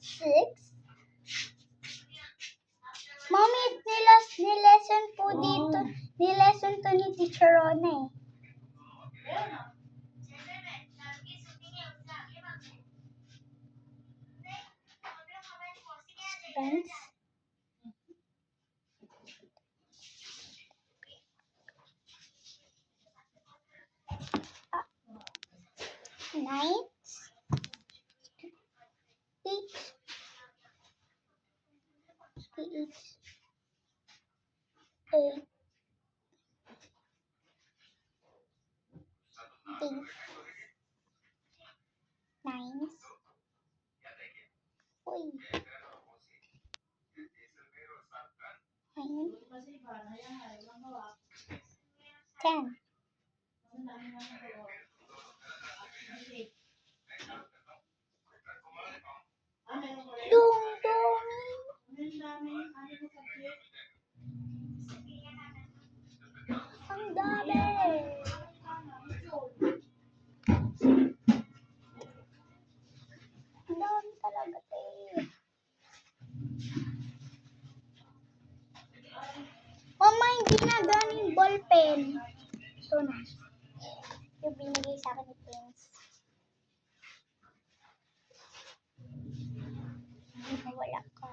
6. Mommy, nilesson po dito. Nilesson to ni Teacher Rona eh. Friends. Night. 8. 8. 9. Uy. 9. 10. Dong. Ang dami. Ang dami talaga eh. Mama, hindi na ganing ballpen. Ito na. Yung binigay sa akin ni Prince. Wala ka.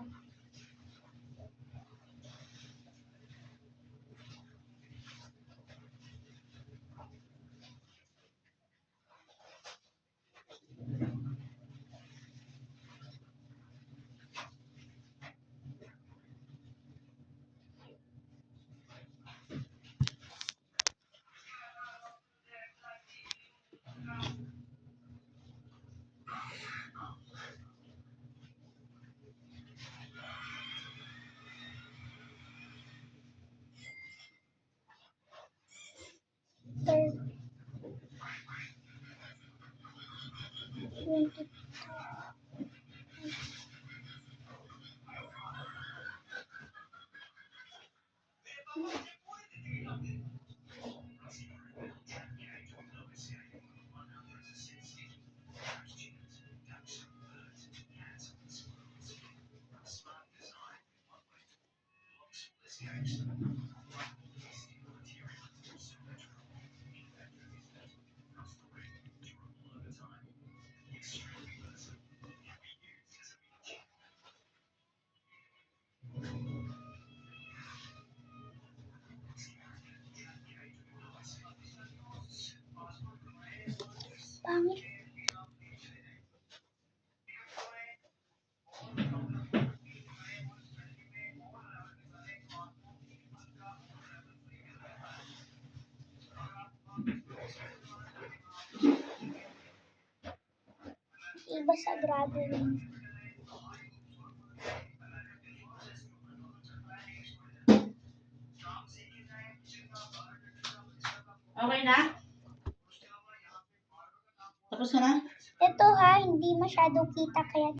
Pangit. Iba sa grado rin. Okay na? Tapos ka na? Ito ha, hindi masyado kita kaya